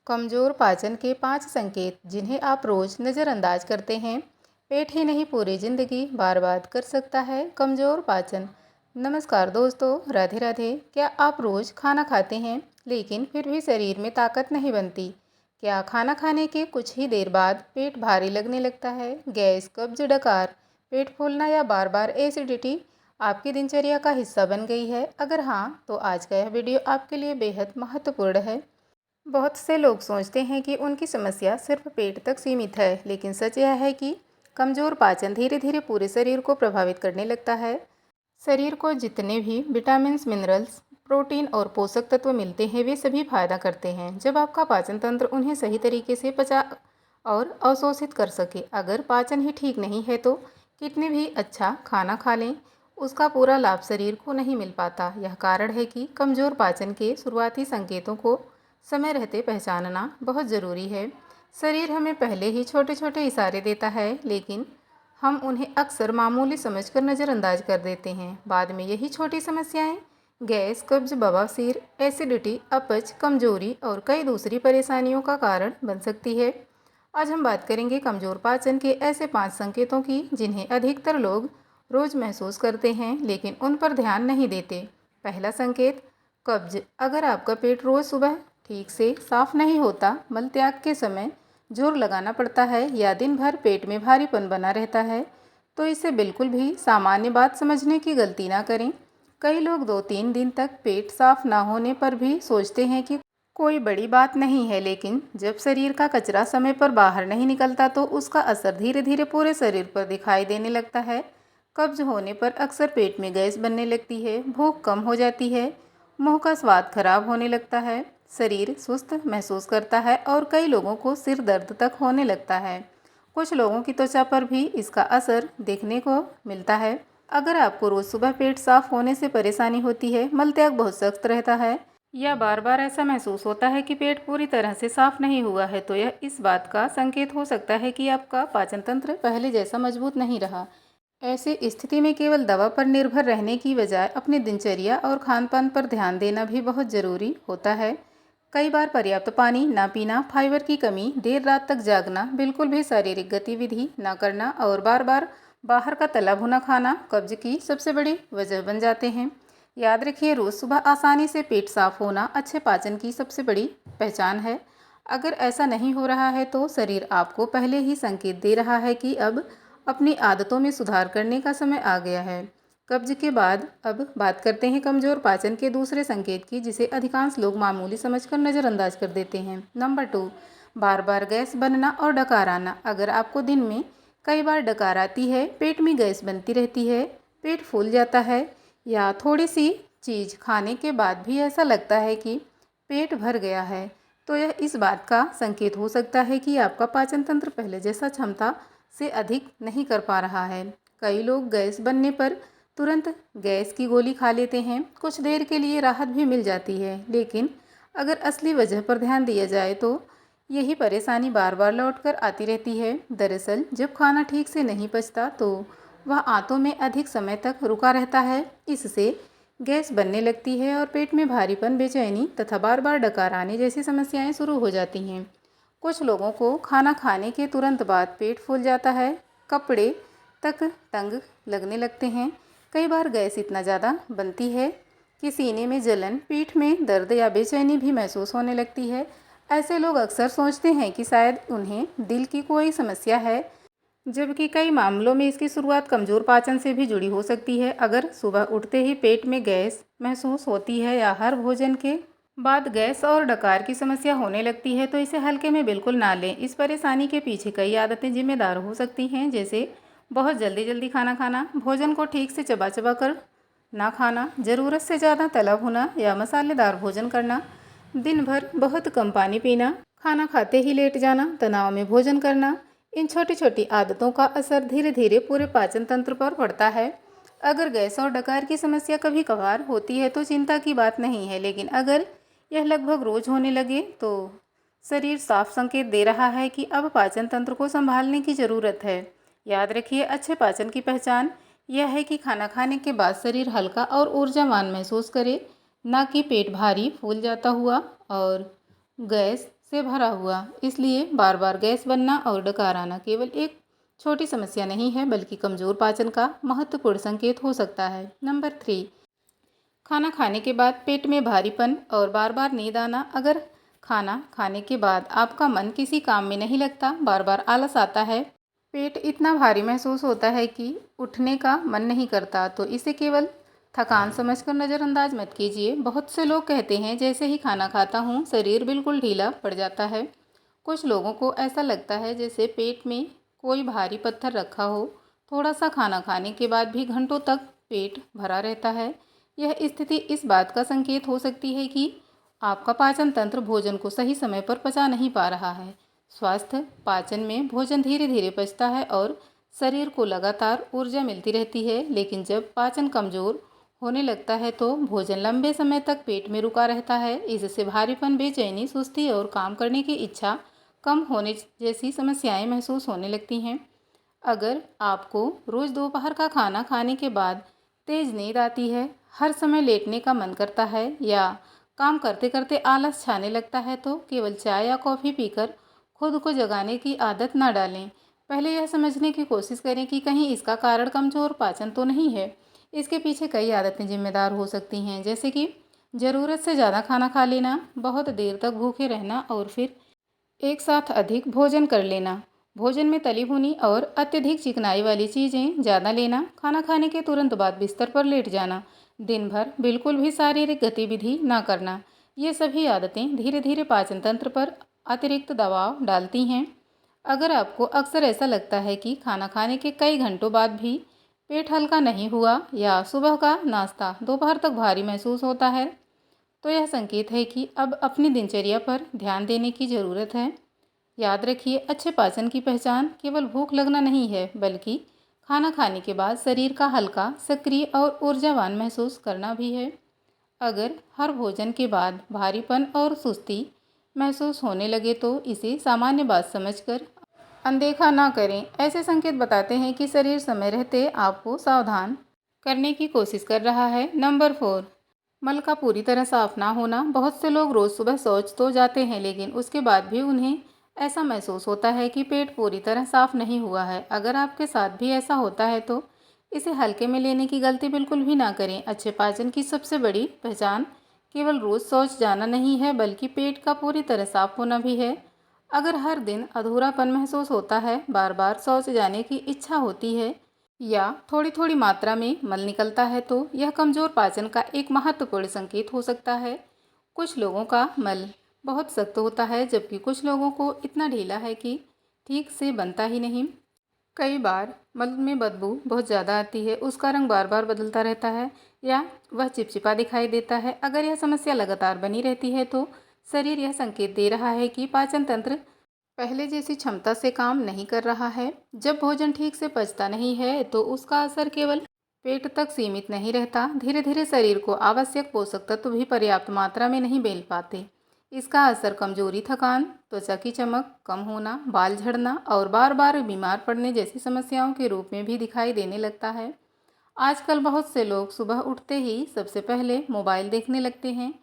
कमज़ोर पाचन के 5 संकेत जिन्हें आप रोज़ नज़रअंदाज करते हैं। पेट ही नहीं पूरी ज़िंदगी बर्बाद कर सकता है कमज़ोर पाचन। नमस्कार दोस्तों, राधे राधे। क्या आप रोज़ खाना खाते हैं लेकिन फिर भी शरीर में ताकत नहीं बनती? क्या खाना खाने के कुछ ही देर बाद पेट भारी लगने लगता है? गैस, कब्ज, डकार, पेट फूलना या बार बार एसिडिटी आपकी दिनचर्या का हिस्सा बन गई है? अगर हाँ, तो आज का यह वीडियो आपके लिए बेहद महत्वपूर्ण है। बहुत से लोग सोचते हैं कि उनकी समस्या सिर्फ पेट तक सीमित है, लेकिन सच यह है कि कमज़ोर पाचन धीरे धीरे पूरे शरीर को प्रभावित करने लगता है। शरीर को जितने भी विटामिन्स, मिनरल्स, प्रोटीन और पोषक तत्व मिलते हैं, वे सभी फायदा करते हैं जब आपका पाचन तंत्र उन्हें सही तरीके से पचा और अवशोषित कर सके। अगर पाचन ही ठीक नहीं है तो कितने भी अच्छा खाना खा लें, उसका पूरा लाभ शरीर को नहीं मिल पाता। यह कारण है कि कमज़ोर पाचन के शुरुआती संकेतों को समय रहते पहचानना बहुत ज़रूरी है। शरीर हमें पहले ही छोटे छोटे इशारे देता है, लेकिन हम उन्हें अक्सर मामूली समझकर नज़रअंदाज कर देते हैं। बाद में यही छोटी समस्याएं गैस, कब्ज, बवासीर, एसिडिटी, अपच, कमजोरी और कई दूसरी परेशानियों का कारण बन सकती है। आज हम बात करेंगे कमज़ोर पाचन के ऐसे 5 संकेतों की जिन्हें अधिकतर लोग रोज़ महसूस करते हैं लेकिन उन पर ध्यान नहीं देते। पहला संकेत, कब्ज। अगर आपका पेट रोज़ सुबह ठीक से साफ नहीं होता, मल त्याग के समय जोर लगाना पड़ता है या दिन भर पेट में भारीपन बना रहता है, तो इसे बिल्कुल भी सामान्य बात समझने की गलती ना करें। कई लोग 2-3 दिन तक पेट साफ ना होने पर भी सोचते हैं कि कोई बड़ी बात नहीं है, लेकिन जब शरीर का कचरा समय पर बाहर नहीं निकलता तो उसका असर धीरे धीरे पूरे शरीर पर दिखाई देने लगता है। कब्ज होने पर अक्सर पेट में गैस बनने लगती है, भूख कम हो जाती है, मुंह का स्वाद खराब होने लगता है, शरीर सुस्त महसूस करता है और कई लोगों को सिर दर्द तक होने लगता है। कुछ लोगों की त्वचा पर भी इसका असर देखने को मिलता है। अगर आपको रोज़ सुबह पेट साफ होने से परेशानी होती है, मलत्याग बहुत सख्त रहता है या बार बार ऐसा महसूस होता है कि पेट पूरी तरह से साफ नहीं हुआ है, तो यह इस बात का संकेत हो सकता है कि आपका पाचन तंत्र पहले जैसा मजबूत नहीं रहा। ऐसी स्थिति में केवल दवा पर निर्भर रहने की बजाय अपनी दिनचर्या और खान-पान पर ध्यान देना भी बहुत ज़रूरी होता है। कई बार पर्याप्त पानी ना पीना, फाइबर की कमी, देर रात तक जागना, बिल्कुल भी शारीरिक गतिविधि ना करना और बार बार बाहर का तला भुना खाना कब्ज की सबसे बड़ी वजह बन जाते हैं। याद रखिए, रोज़ सुबह आसानी से पेट साफ होना अच्छे पाचन की सबसे बड़ी पहचान है। अगर ऐसा नहीं हो रहा है तो शरीर आपको पहले ही संकेत दे रहा है कि अब अपनी आदतों में सुधार करने का समय आ गया है। कब्ज के बाद अब बात करते हैं कमज़ोर पाचन के दूसरे संकेत की, जिसे अधिकांश लोग मामूली समझकर नज़रअंदाज कर देते हैं। नंबर 2, बार बार गैस बनना और डकार आना। अगर आपको दिन में कई बार डकार आती है, पेट में गैस बनती रहती है, पेट फूल जाता है या थोड़ी सी चीज़ खाने के बाद भी ऐसा लगता है कि पेट भर गया है, तो यह इस बात का संकेत हो सकता है कि आपका पाचन तंत्र पहले जैसा क्षमता से अधिक नहीं कर पा रहा है। कई लोग गैस बनने पर तुरंत गैस की गोली खा लेते हैं। कुछ देर के लिए राहत भी मिल जाती है, लेकिन अगर असली वजह पर ध्यान दिया जाए तो यही परेशानी बार बार लौट कर आती रहती है। दरअसल जब खाना ठीक से नहीं पचता तो वह आंतों में अधिक समय तक रुका रहता है। इससे गैस बनने लगती है और पेट में भारीपन, बेचैनी तथा बार बार डकार आने जैसी समस्याएं शुरू हो जाती हैं। कुछ लोगों को खाना खाने के तुरंत बाद पेट फूल जाता है, कपड़े तक तंग लगने लगते हैं। कई बार गैस इतना ज़्यादा बनती है कि सीने में जलन, पीठ में दर्द या बेचैनी भी महसूस होने लगती है। ऐसे लोग अक्सर सोचते हैं कि शायद उन्हें दिल की कोई समस्या है, जबकि कई मामलों में इसकी शुरुआत कमज़ोर पाचन से भी जुड़ी हो सकती है। अगर सुबह उठते ही पेट में गैस महसूस होती है या हर भोजन के बाद गैस और डकार की समस्या होने लगती है, तो इसे हल्के में बिल्कुल ना लें। इस परेशानी के पीछे कई आदतें जिम्मेदार हो सकती हैं, जैसे बहुत जल्दी जल्दी खाना खाना, भोजन को ठीक से चबा चबा कर ना खाना, ज़रूरत से ज़्यादा तला भुना या मसालेदार भोजन करना, दिन भर बहुत कम पानी पीना, खाना खाते ही लेट जाना, तनाव में भोजन करना। इन छोटी छोटी आदतों का असर धीरे धीरे पूरे पाचन तंत्र पर पड़ता है। अगर गैस और डकार की समस्या कभी कभार होती है तो चिंता की बात नहीं है, लेकिन अगर यह लगभग रोज होने लगे तो शरीर साफ संकेत दे रहा है कि अब पाचन तंत्र को संभालने की ज़रूरत है। याद रखिए, अच्छे पाचन की पहचान यह है कि खाना खाने के बाद शरीर हल्का और ऊर्जावान महसूस करे, ना कि पेट भारी फूल जाता हुआ। और गैस से भरा हुआ। इसलिए बार बार गैस बनना और डकार आना केवल एक छोटी समस्या नहीं है, बल्कि कमज़ोर पाचन का महत्वपूर्ण संकेत हो सकता है। नंबर 3, खाना खाने के बाद पेट में भारीपन और बार बार नींद आना। अगर खाना खाने के बाद आपका मन किसी काम में नहीं लगता, बार बार आलस आता है, पेट इतना भारी महसूस होता है कि उठने का मन नहीं करता, तो इसे केवल थकान समझकर नज़रअंदाज मत कीजिए। बहुत से लोग कहते हैं जैसे ही खाना खाता हूँ शरीर बिल्कुल ढीला पड़ जाता है। कुछ लोगों को ऐसा लगता है जैसे पेट में कोई भारी पत्थर रखा हो। थोड़ा सा खाना खाने के बाद भी घंटों तक पेट भरा रहता है। यह स्थिति इस बात का संकेत हो सकती है कि आपका पाचन तंत्र भोजन को सही समय पर पचा नहीं पा रहा है। स्वास्थ्य पाचन में भोजन धीरे धीरे पचता है और शरीर को लगातार ऊर्जा मिलती रहती है, लेकिन जब पाचन कमज़ोर होने लगता है तो भोजन लंबे समय तक पेट में रुका रहता है। इससे भारीपन, बेचैनी, सुस्ती और काम करने की इच्छा कम होने जैसी समस्याएं महसूस होने लगती हैं। अगर आपको रोज़ दोपहर का खाना खाने के बाद तेज नींद आती है, हर समय लेटने का मन करता है या काम करते करते आलस छाने लगता है, तो केवल चाय या कॉफ़ी पीकर खुद को जगाने की आदत ना डालें। पहले यह समझने की कोशिश करें कि कहीं इसका कारण कमज़ोर पाचन तो नहीं है। इसके पीछे कई आदतें जिम्मेदार हो सकती हैं, जैसे कि ज़रूरत से ज़्यादा खाना खा लेना, बहुत देर तक भूखे रहना और फिर एक साथ अधिक भोजन कर लेना, भोजन में तली भुनी और अत्यधिक चिकनाई वाली चीज़ें ज़्यादा लेना, खाना खाने के तुरंत बाद बिस्तर पर लेट जाना, दिन भर बिल्कुल भी शारीरिक गतिविधि ना करना। ये सभी आदतें धीरे धीरे पाचन तंत्र पर अतिरिक्त दबाव डालती हैं। अगर आपको अक्सर ऐसा लगता है कि खाना खाने के कई घंटों बाद भी पेट हल्का नहीं हुआ या सुबह का नाश्ता दोपहर तक भारी महसूस होता है, तो यह संकेत है कि अब अपनी दिनचर्या पर ध्यान देने की ज़रूरत है। याद रखिए, अच्छे पाचन की पहचान केवल भूख लगना नहीं है, बल्कि खाना खाने के बाद शरीर का हल्का, सक्रिय और ऊर्जावान महसूस करना भी है। अगर हर भोजन के बाद भारीपन और सुस्ती महसूस होने लगे तो इसे सामान्य बात समझकर अनदेखा ना करें। ऐसे संकेत बताते हैं कि शरीर समय रहते आपको सावधान करने की कोशिश कर रहा है। नंबर 4, मल का पूरी तरह साफ ना होना। बहुत से लोग रोज़ सुबह शौच तो जाते हैं, लेकिन उसके बाद भी उन्हें ऐसा महसूस होता है कि पेट पूरी तरह साफ नहीं हुआ है। अगर आपके साथ भी ऐसा होता है तो इसे हल्के में लेने की गलती बिल्कुल भी ना करें। अच्छे पाचन की सबसे बड़ी पहचान केवल रोज़ शौच जाना नहीं है, बल्कि पेट का पूरी तरह साफ होना भी है। अगर हर दिन अधूरापन महसूस होता है, बार बार शौच जाने की इच्छा होती है या थोड़ी थोड़ी मात्रा में मल निकलता है, तो यह कमज़ोर पाचन का एक महत्वपूर्ण संकेत हो सकता है। कुछ लोगों का मल बहुत सख्त होता है, जबकि कुछ लोगों को इतना ढीला है कि ठीक से बनता ही नहीं। कई बार मल में बदबू बहुत ज़्यादा आती है, उसका रंग बार बार बदलता रहता है या वह चिपचिपा दिखाई देता है। अगर यह समस्या लगातार बनी रहती है तो शरीर यह संकेत दे रहा है कि पाचन तंत्र पहले जैसी क्षमता से काम नहीं कर रहा है। जब भोजन ठीक से पचता नहीं है तो उसका असर केवल पेट तक सीमित नहीं रहता, धीरे धीरे शरीर को आवश्यक पोषक तत्व भी पर्याप्त मात्रा में नहीं मिल पाते। इसका असर कमजोरी, थकान, त्वचा की चमक कम होना, बाल झड़ना और बार बार बीमार पड़ने जैसी समस्याओं के रूप में भी दिखाई देने लगता है। आजकल बहुत से लोग सुबह उठते ही सबसे पहले मोबाइल देखने लगते हैं,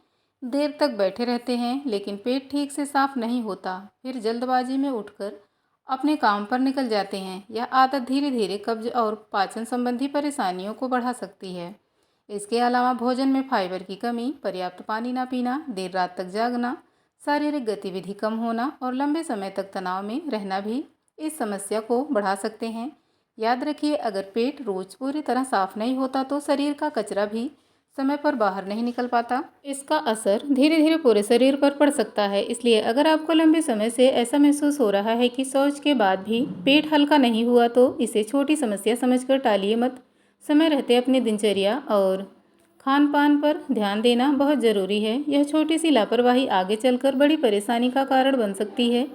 देर तक बैठे रहते हैं, लेकिन पेट ठीक से साफ नहीं होता, फिर जल्दबाजी में उठकर अपने काम पर निकल जाते हैं। यह आदत धीरे धीरे कब्ज और पाचन संबंधी परेशानियों को बढ़ा सकती है। इसके अलावा भोजन में फाइबर की कमी, पर्याप्त पानी ना पीना, देर रात तक जागना, शारीरिक गतिविधि कम होना और लंबे समय तक तनाव में रहना भी इस समस्या को बढ़ा सकते हैं। याद रखिए, अगर पेट रोज पूरी तरह साफ नहीं होता तो शरीर का कचरा भी समय पर बाहर नहीं निकल पाता। इसका असर धीरे धीरे पूरे शरीर पर पड़ सकता है। इसलिए अगर आपको लंबे समय से ऐसा महसूस हो रहा है कि शौच के बाद भी पेट हल्का नहीं हुआ, तो इसे छोटी समस्या समझकर टालिए मत। समय रहते अपनी दिनचर्या और खान पान पर ध्यान देना बहुत ज़रूरी है। यह छोटी सी लापरवाही आगे चलकर बड़ी परेशानी का कारण बन सकती है।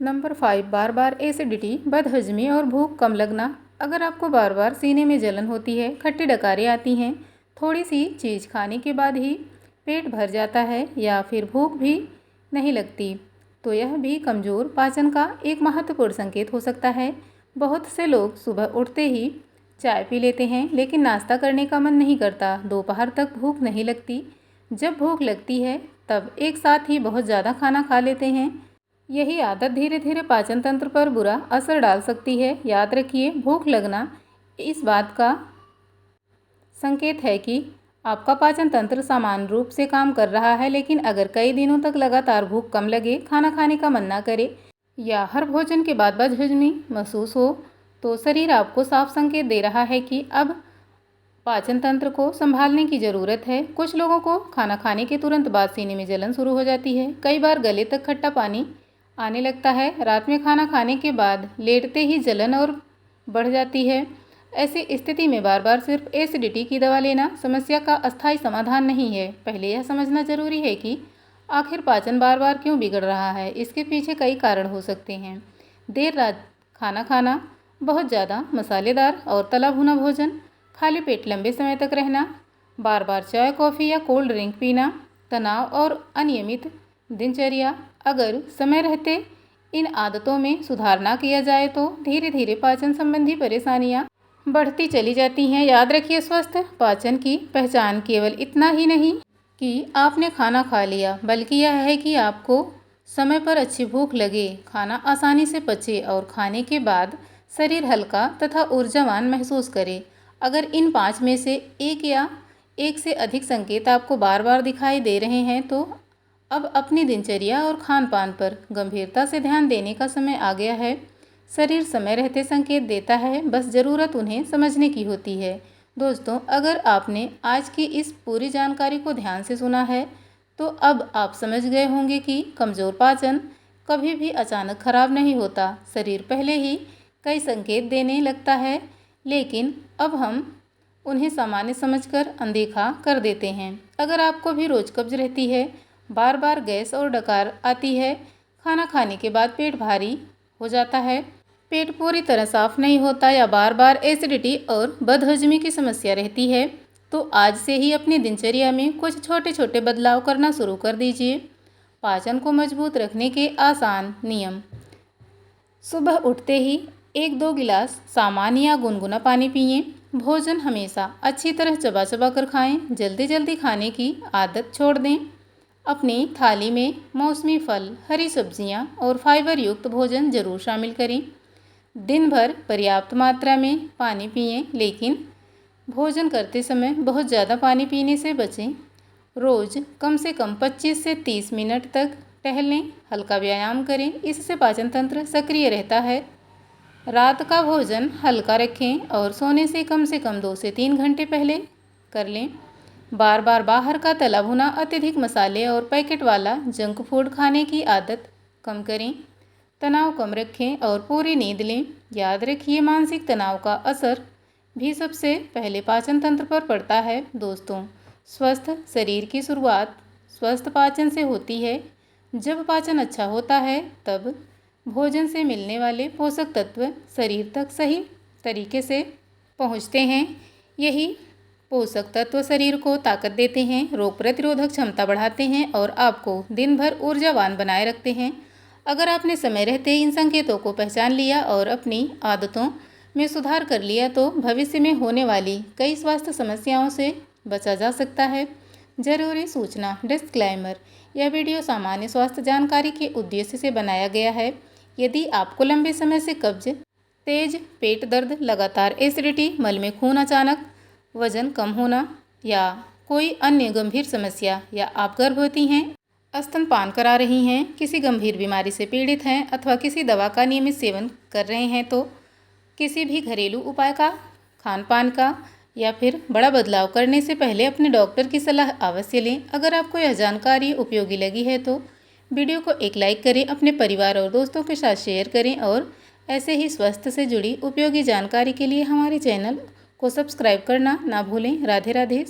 नंबर 5, बार बार एसिडिटी, बदहजमी और भूख कम लगना। अगर आपको बार बार सीने में जलन होती है, खट्टी डकारें आती हैं, थोड़ी सी चीज़ खाने के बाद ही पेट भर जाता है या फिर भूख भी नहीं लगती, तो यह भी कमज़ोर पाचन का एक महत्वपूर्ण संकेत हो सकता है। बहुत से लोग सुबह उठते ही चाय पी लेते हैं, लेकिन नाश्ता करने का मन नहीं करता, दोपहर तक भूख नहीं लगती। जब भूख लगती है तब एक साथ ही बहुत ज़्यादा खाना खा लेते हैं। यही आदत धीरे धीरे पाचन तंत्र पर बुरा असर डाल सकती है। याद रखिए, भूख लगना इस बात का संकेत है कि आपका पाचन तंत्र सामान्य रूप से काम कर रहा है। लेकिन अगर कई दिनों तक लगातार भूख कम लगे, खाना खाने का मन ना करे या हर भोजन के बाद बदहजमी महसूस हो, तो शरीर आपको साफ संकेत दे रहा है कि अब पाचन तंत्र को संभालने की ज़रूरत है। कुछ लोगों को खाना खाने के तुरंत बाद सीने में जलन शुरू हो जाती है। कई बार गले तक खट्टा पानी आने लगता है। रात में खाना खाने के बाद लेटते ही जलन और बढ़ जाती है। ऐसी स्थिति में बार बार सिर्फ एसिडिटी की दवा लेना समस्या का अस्थायी समाधान नहीं है। पहले यह समझना जरूरी है कि आखिर पाचन बार बार क्यों बिगड़ रहा है। इसके पीछे कई कारण हो सकते हैं। देर रात खाना खाना, बहुत ज़्यादा मसालेदार और तला भुना भोजन, खाली पेट लंबे समय तक रहना, बार बार चाय कॉफ़ी या कोल्ड ड्रिंक पीना, तनाव और अनियमित दिनचर्या। अगर समय रहते इन आदतों में सुधार ना किया जाए तो धीरे धीरे पाचन संबंधी परेशानियां बढ़ती चली जाती हैं। याद रखिए, स्वस्थ पाचन की पहचान केवल इतना ही नहीं कि आपने खाना खा लिया, बल्कि यह है कि आपको समय पर अच्छी भूख लगे, खाना आसानी से पचे और खाने के बाद शरीर हल्का तथा ऊर्जावान महसूस करे। अगर इन 5 में से एक या एक से अधिक संकेत आपको बार बार दिखाई दे रहे हैं तो अब अपनी दिनचर्या और खान पान पर गंभीरता से ध्यान देने का समय आ गया है। शरीर समय रहते संकेत देता है, बस ज़रूरत उन्हें समझने की होती है। दोस्तों, अगर आपने आज की इस पूरी जानकारी को ध्यान से सुना है तो अब आप समझ गए होंगे कि कमज़ोर पाचन कभी भी अचानक खराब नहीं होता। शरीर पहले ही कई संकेत देने लगता है, लेकिन अब हम उन्हें सामान्य समझकर अनदेखा कर देते हैं। अगर आपको भी रोज़ कब्ज रहती है, बार बार गैस और डकार आती है, खाना खाने के बाद पेट भारी हो जाता है, पेट पूरी तरह साफ नहीं होता या बार बार एसिडिटी और बदहजमी की समस्या रहती है, तो आज से ही अपनी दिनचर्या में कुछ छोटे छोटे बदलाव करना शुरू कर दीजिए। पाचन को मजबूत रखने के आसान नियम: सुबह उठते ही 1-2 गिलास सामान्य या गुनगुना पानी पिएं। भोजन हमेशा अच्छी तरह चबा चबा कर खाएं। जल्दी जल्दी खाने की आदत छोड़ दें। अपनी थाली में मौसमी फल, हरी सब्जियां और फाइबर युक्त भोजन जरूर शामिल करें। दिन भर पर्याप्त मात्रा में पानी पिएं, लेकिन भोजन करते समय बहुत ज़्यादा पानी पीने से बचें। रोज़ कम से कम 25 से 30 मिनट तक टहलें, हल्का व्यायाम करें, इससे पाचन तंत्र सक्रिय रहता है। रात का भोजन हल्का रखें और सोने से कम 2 से 3 घंटे पहले कर लें। बार बार बाहर का तला भुना, अत्यधिक मसाले और पैकेट वाला जंक फूड खाने की आदत कम करें। तनाव कम रखें और पूरी नींद लें। याद रखिए, मानसिक तनाव का असर भी सबसे पहले पाचन तंत्र पर पड़ता है। दोस्तों, स्वस्थ शरीर की शुरुआत स्वस्थ पाचन से होती है। जब पाचन अच्छा होता है तब भोजन से मिलने वाले पोषक तत्व शरीर तक सही तरीके से पहुंचते हैं। यही पोषक तत्व शरीर को ताकत देते हैं, रोग प्रतिरोधक क्षमता बढ़ाते हैं और आपको दिन भर ऊर्जावान बनाए रखते हैं। अगर आपने समय रहते इन संकेतों को पहचान लिया और अपनी आदतों में सुधार कर लिया तो भविष्य में होने वाली कई स्वास्थ्य समस्याओं से बचा जा सकता है। जरूरी सूचना: डिस्क्लेमर, यह वीडियो सामान्य स्वास्थ्य जानकारी के उद्देश्य से बनाया गया है। यदि आपको लंबे समय से कब्ज, तेज पेट दर्द, लगातार एसिडिटी, मल में खून, अचानक वजन कम होना या कोई अन्य गंभीर समस्या, या आप गर्भवती हैं, स्तनपान करा रही हैं, किसी गंभीर बीमारी से पीड़ित हैं अथवा किसी दवा का नियमित सेवन कर रहे हैं तो किसी भी घरेलू उपाय का, खान पान का या फिर बड़ा बदलाव करने से पहले अपने डॉक्टर की सलाह अवश्य लें। अगर आपको यह जानकारी उपयोगी लगी है तो वीडियो को एक लाइक करें, अपने परिवार और दोस्तों के साथ शेयर करें और ऐसे ही स्वास्थ्य से जुड़ी उपयोगी जानकारी के लिए हमारे चैनल को सब्सक्राइब करना ना भूलें। राधे राधे।